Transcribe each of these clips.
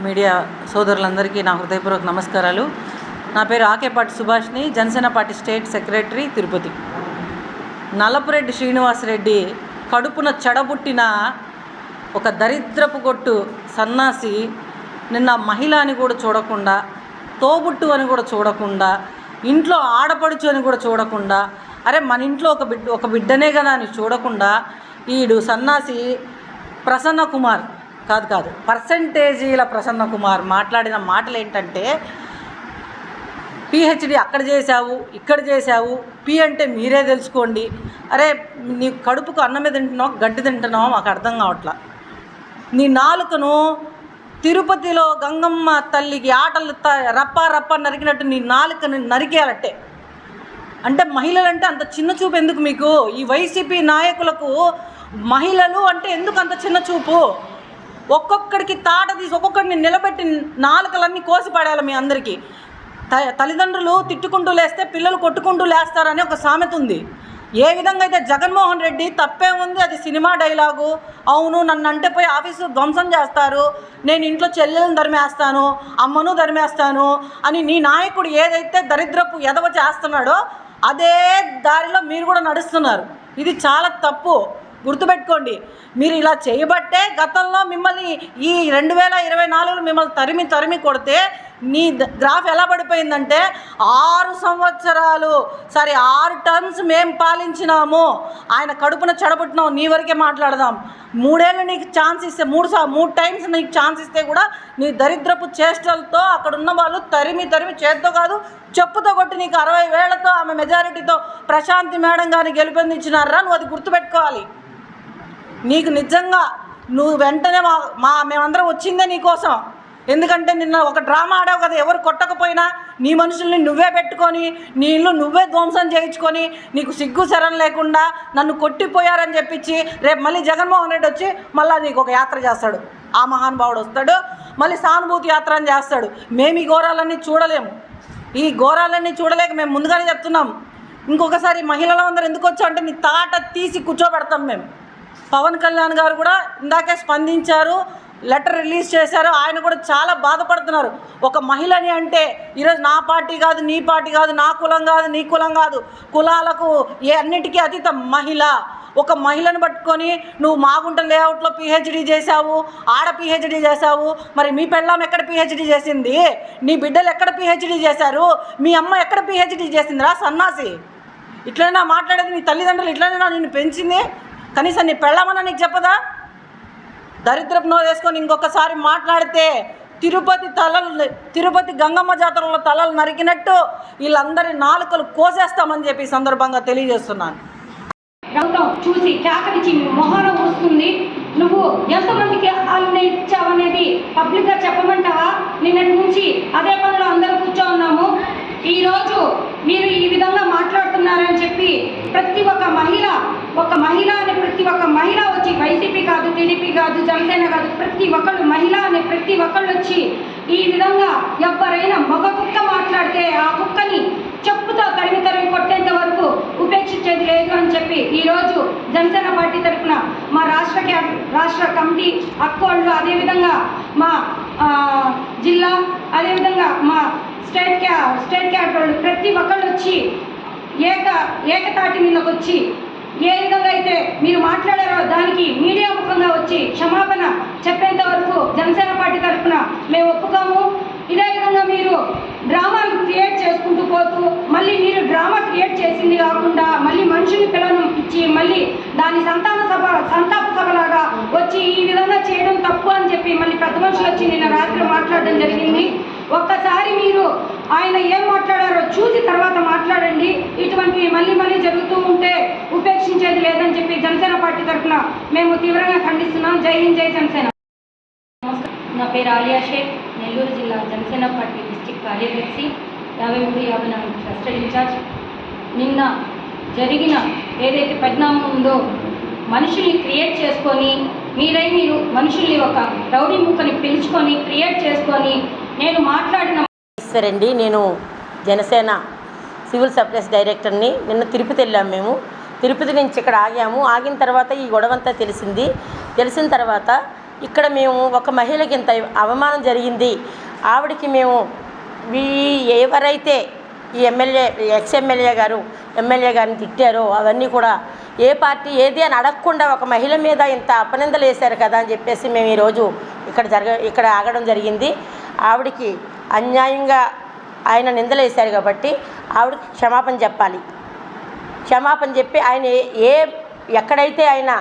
Media సోదరులందరికీ నా హృదయపూర్వక నమస్కారాలు. నా పేరు ఆకేపాటి సుభాష్ని, Janasena party state secretary, Tirupati. Nallapureddy Srinivasareddy కడుపున చెడబుట్టిన ఒక దరిద్రపు కొట్టు సన్నాసి నిన్న మహిళ అని కూడా చూడకుండా, తోబుట్టు అని కూడా చూడకుండా, ఇంట్లో ఆడపడుచు అని కూడా చూడకుండా, అరే మన ఇంట్లో ఒక బిడ్డనే కదా అని చూడకుండా ఈడు సన్నాసి ప్రసన్న కుమార్ కాదు పర్సంటేజీల ప్రసన్న కుమార్ మాట్లాడిన మాటలు ఏంటంటే, పిహెచ్డి అక్కడ చేశావు, ఇక్కడ చేశావు, పి అంటే మీరే తెలుసుకోండి. అరే నీ కడుపుకు అన్నమే తింటున్నావు, గడ్డి తింటున్నావు, మాకు అర్థం కావట్లా. నీ నాలుకను తిరుపతిలో గంగమ్మ తల్లికి ఆటలు రప్ప నరికినట్టు నీ నాలుకను నరికేయాలట్టే. అంటే మహిళలంటే అంత చిన్న చూపు ఎందుకు మీకు? ఈ వైసీపీ నాయకులకు మహిళలు అంటే ఎందుకు అంత చిన్న చూపు? ఒక్కొక్కడికి తాట తీసి ఒక్కొక్కడిని నిలబెట్టి నాలుకలన్నీ కోసి పడేయాలి మీ అందరికీ. తల్లిదండ్రులు తిట్టుకుంటూ లేస్తే పిల్లలు కొట్టుకుంటూ లేస్తారని ఒక సామెత ఉంది. ఏ విధంగా అయితే జగన్మోహన్ రెడ్డి తప్పే ఉంది, అది సినిమా డైలాగు. అవును నన్ను అంటే పోయి ఆఫీసు ధ్వంసం చేస్తారు, నేను ఇంట్లో చెల్లెలను ధర్మేస్తాను, అమ్మను ధర్మేస్తాను అని నీ నాయకుడు ఏదైతే దరిద్రపు ఎదవ చేస్తున్నాడో అదే దారిలో మీరు కూడా నడుస్తున్నారు. ఇది చాలా తప్పు, గుర్తుపెట్టుకోండి. మీరు ఇలా చేయబట్టే గతంలో మిమ్మల్ని ఈ 2024లో మిమ్మల్ని తరిమి కొడితే నీ గ్రాఫ్ ఎలా పడిపోయిందంటే 6 టర్మ్స్ మేము పాలించినాము, ఆయన కడుపున చెడబుట్టినాము. నీ వరకే మాట్లాడదాం. 3 ఏళ్ళు నీకు ఛాన్స్ ఇస్తే 3 టైమ్స్ నీకు ఛాన్స్ ఇస్తే కూడా నీ దరిద్రపు చేష్టలతో అక్కడ ఉన్న వాళ్ళు తరిమి చేత్తో కాదు చెప్పుతో కొట్టి నీకు 60,000తో ఆమె మెజారిటీతో ప్రశాంతి మేడం గారిని గెలుపొందించినారా. నువ్వు అది గుర్తుపెట్టుకోవాలి. నీకు నిజంగా నువ్వు వెంటనే మేమందరం వచ్చిందే నీకోసం. ఎందుకంటే నిన్న ఒక డ్రామా ఆడావు కదా, ఎవరు కొట్టకపోయినా నీ మనుషుల్ని నువ్వే పెట్టుకొని నీ ఇల్లు నువ్వే ధ్వంసం చేయించుకొని నీకు సిగ్గు శరం లేకుండా నన్ను కొట్టిపోయారని చెప్పించి రేపు మళ్ళీ జగన్మోహన్ రెడ్డి వచ్చి మళ్ళీ నీకు ఒక యాత్ర చేస్తాడు. ఆ మహానుభావుడు వస్తాడు, మళ్ళీ సానుభూతి యాత్ర అని చేస్తాడు. మేము ఈ ఘోరాలన్నీ చూడలేము. ఈ ఘోరాలన్నీ చూడలేక మేము ముందుగానే చెప్తున్నాం. ఇంకొకసారి మహిళలు అందరూ ఎందుకు వచ్చావు అంటే నీ తాట తీసి కూర్చోబెడతాం మేము. పవన్ కళ్యాణ్ గారు కూడా ఇందాకే స్పందించారు, లెటర్ రిలీజ్ చేశారు. ఆయన కూడా చాలా బాధపడుతున్నారు. ఒక మహిళని అంటే ఈరోజు నా పార్టీ కాదు, నీ పార్టీ కాదు, నా కులం కాదు, నీ కులం కాదు, కులాలకు అన్నిటికీ అతీతం మహిళ. ఒక మహిళను పట్టుకొని నువ్వు మాగుంట లేఅవుట్లో పిహెచ్డి చేశావు, ఆడ పిహెచ్డి చేశావు. మరి మీ పెళ్ళాం ఎక్కడ పిహెచ్డి చేసింది? నీ బిడ్డలు ఎక్కడ పిహెచ్డి చేశారు? మీ అమ్మ ఎక్కడ పిహెచ్డి చేసిందిరా సన్నాసి? ఇట్లైనా మాట్లాడేది? నీ తల్లిదండ్రులు ఇట్లనైనా నిన్ను పెంచింది? కనీసం నీ పెళ్ళామన్నా నీకు చెప్పదా? దరిద్రపు నోరు వేసుకొని ఇంకొకసారి మాట్లాడితే తిరుపతి గంగమ్మ జాతరలో తలలు నరికినట్టు వీళ్ళందరి నాలుకలు కోసేస్తామని చెప్పి సందర్భంగా తెలియజేస్తున్నాను. చూసి కేకరించి మొహన వస్తుంది. నువ్వు ఎంతమందికి హాలిడే ఇచ్చావనేది పబ్లిక్గా చెప్పమంటావా? నిన్నటి నుంచి అదే పనిలో అందరూ కూర్చో ఉన్నాము. ఈరోజు మీరు ఈ విధంగా మాట్లాడుతున్నారని చెప్పి ప్రతి ఒక్క మహిళ అని ప్రతి ఒక్క మహిళ వచ్చి వైసీపీ కాదు, టీడీపీ కాదు, జనసేన కాదు, ప్రతి ఒక్కళ్ళు మహిళ అని ప్రతి ఒక్కళ్ళు వచ్చి ఈ విధంగా ఎవరైనా మగ కుక్క మాట్లాడితే ఆ కుక్కని చెప్పుతో తరిమి కొట్టేంత వరకు ఉపేక్షించేది లేదు అని చెప్పి ఈరోజు జనసేన పార్టీ తరఫున మా రాష్ట్ర కమిటీ అక్కోళ్ళు, అదేవిధంగా మా జిల్లా, అదేవిధంగా మా స్టేట్ క్యాడర్ వాళ్ళు ప్రతి ఒక్కళ్ళు వచ్చి ఏకతాటి మీదకి వచ్చి ఏ విధంగా అయితే మీరు మాట్లాడారో దానికి మీడియా ముఖంగా వచ్చి క్షమాపణ చెప్పేంత వరకు జనసేన పార్టీ తరఫున మేము ఒప్పుకోము. ఇదే విధంగా మీరు డ్రామాలు క్రియేట్ చేసుకుంటూ పోతూ మళ్ళీ మీరు డ్రామా క్రియేట్ చేసింది కాకుండా మళ్ళీ మనుషుని పిల్లలను ఇచ్చి మళ్ళీ దాని సంతాప సభలాగా వచ్చి ఈ విధంగా చేయడం తప్పు అని చెప్పి మళ్ళీ పెద్ద మనుషులు వచ్చి నిన్న రాత్రి మాట్లాడడం జరిగింది. ఒక్కసారి మీరు ఆయన ఏం మాట్లాడారో చూసి తర్వాత మాట్లాడండి. ఇటువంటివి మళ్ళీ జరుగుతూ ఉంటే ఉపేక్షించేది లేదని చెప్పి జనసేన పార్టీ తరఫున మేము తీవ్రంగా ఖండిస్తున్నాం. జై హింద్, జై జనసేన. నా పేరు ఆలియా షేక్, నెల్లూరు జిల్లా జనసేన పార్టీ డిస్ట్రిక్ట్ కార్యదర్శి, 53-54 క్లస్టర్ ఇన్ఛార్జ్. నిన్న జరిగిన ఏదైతే పరిణామం ఉందో మనుషుల్ని క్రియేట్ చేసుకొని మీరు మనుషుల్ని ఒక రౌడీ ముక్కని పిలుచుకొని క్రియేట్ చేసుకొని నేను మాట్లాడిన ఈశ్వరండి. నేను జనసేన సివిల్ సప్లైస్ డైరెక్టర్ని. నిన్న తిరుపతి వెళ్ళాము మేము. తిరుపతి నుంచి ఇక్కడ ఆగాము. ఆగిన తర్వాత ఈ గొడవంతా తెలిసిన తర్వాత ఇక్కడ మేము ఒక మహిళకి ఇంత అవమానం జరిగింది, ఆవిడకి మేము ఎవరైతే ఈ ఎమ్మెల్యే ఎక్స్ఎమ్మెల్యే గారు ఎమ్మెల్యే గారిని తిట్టారో అవన్నీ కూడా ఏ పార్టీ ఏది అని అడగకుండా ఒక మహిళ మీద ఇంత అపనిందలు వేశారు కదా అని చెప్పేసి మేము ఈరోజు ఇక్కడ ఆగడం జరిగింది. ఆవిడకి అన్యాయంగా ఆయన నిందలు వేశారు కాబట్టి ఆవిడకి క్షమాపణ చెప్పాలి. క్షమాపణ చెప్పి ఆయన ఎక్కడైతే ఆయన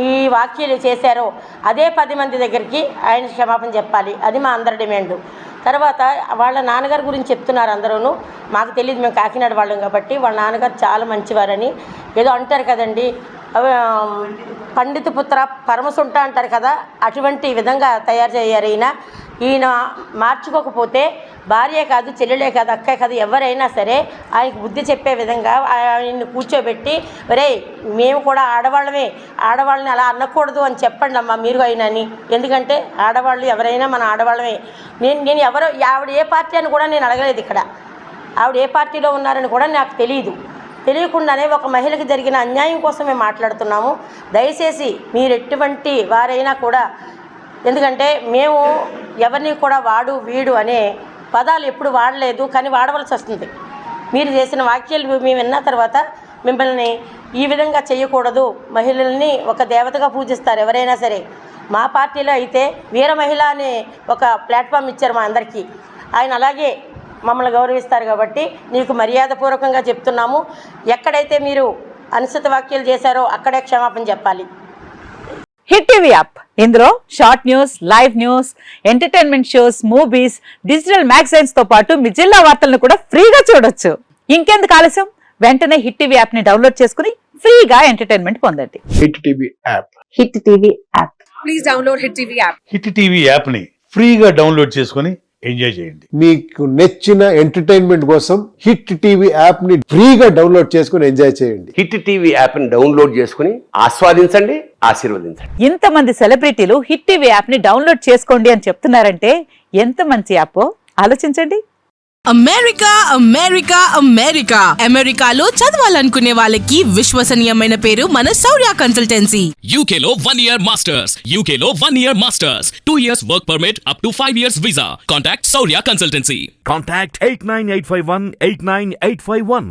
ఈ వ్యాఖ్యలు చేశారో అదే 10 మంది దగ్గరికి ఆయన క్షమాపణ చెప్పాలి. అది మా అందరి డిమాండు. తర్వాత వాళ్ళ నాన్నగారి గురించి చెప్తున్నారు అందరూ. మాకు తెలియదు, మేము కాకినాడ వాళ్ళం కాబట్టి. వాళ్ళ నాన్నగారు చాలా మంచివారని ఏదో అంటారు కదండి, పండిత పుత్ర పరమసుంట అంటారు కదా, అటువంటి విధంగా తయారు చేయారు. ఈయన మార్చుకోకపోతే భార్య కాదు, చెల్లెలే కాదు, అక్కే కాదు, ఎవరైనా సరే ఆయనకు బుద్ధి చెప్పే విధంగా ఆయన్ని కూర్చోబెట్టి, ఒరే మేము కూడా ఆడవాళ్ళని అలా అనకూడదు అని చెప్పండి అమ్మా మీరు అయినని. ఎందుకంటే ఆడవాళ్ళు ఎవరైనా మన ఆడవాళ్ళమే. నేను ఆవిడ ఏ పార్టీ అని కూడా నేను అడగలేదు. ఇక్కడ ఆవిడ ఏ పార్టీలో ఉన్నారని కూడా నాకు తెలియకుండానే ఒక మహిళకి జరిగిన అన్యాయం కోసం మేము మాట్లాడుతున్నాము. దయచేసి మీరు ఎటువంటి వారైనా కూడా, ఎందుకంటే మేము ఎవరిని కూడా వాడు వీడు అనే పదాలు ఎప్పుడు వాడలేదు, కానీ వాడవలసి వస్తుంది. మీరు చేసిన వ్యాఖ్యలు మేము విన్న తర్వాత మిమ్మల్ని ఈ విధంగా చేయకూడదు, మహిళల్ని ఒక దేవతగా పూజిస్తారు ఎవరైనా సరే. మా పార్టీలో అయితే వీర మహిళ అనే ఒక ప్లాట్ఫామ్ ఇచ్చారు మా అందరికీ. ఆయన అలాగే మమ్మల్ని గౌరవిస్తారు కాబట్టి నీకు మర్యాదపూర్వకంగా చెప్తున్నాము. ఎక్కడైతే మీరు అనుచిత వ్యాఖ్యలు చేశారో అక్కడే క్షమాపణ చెప్పాలి. హిట్ టీవీ యాప్, ఇందులో short news, live news, entertainment shows, movies, digital magazines తో పాటు మీ జిల్లా వార్తలను కూడా ఫ్రీగా చూడొచ్చు. ఇంకెందుకు ఆలస్యం, వెంటనే హిట్ టీవీ యాప్ ని డౌన్లోడ్ చేసుకుని ఫ్రీగా ఎంటర్టైన్మెంట్ పొందండి. Hit TV app. Hit TV app. Please download hit TV app. Hit TV app ని ఫ్రీగా డౌన్లోడ్ చేసుకుని ఎంజాయ్ చేయండి. మీకు నచ్చిన ఎంటర్టైన్మెంట్ కోసం హిట్ టీవీ యాప్ ని ఫ్రీగా డౌన్లోడ్ చేసుకుని ఎంజాయ్ చేయండి. హిట్ టీవీ యాప్ ని డౌన్లోడ్ చేసుకుని ఆస్వాదించండి, ఆశీర్వదించండి. ఇంతమంది సెలబ్రిటీలు హిట్ టీవీ యాప్ ని డౌన్లోడ్ చేసుకోండి అని చెప్తున్నారంటే ఎంత మంచి యాప్ ఆలోచించండి. అమెరికాలో చదవాలనుకునే వాళ్ళకి విశ్వసనీయమైన పేరు మన శౌర్య కన్సల్టెన్సీ. UK లో 1 year masters, 2 years work permit up to 5 years visa. Contact Saurya Consultancy. Contact 89851 89851.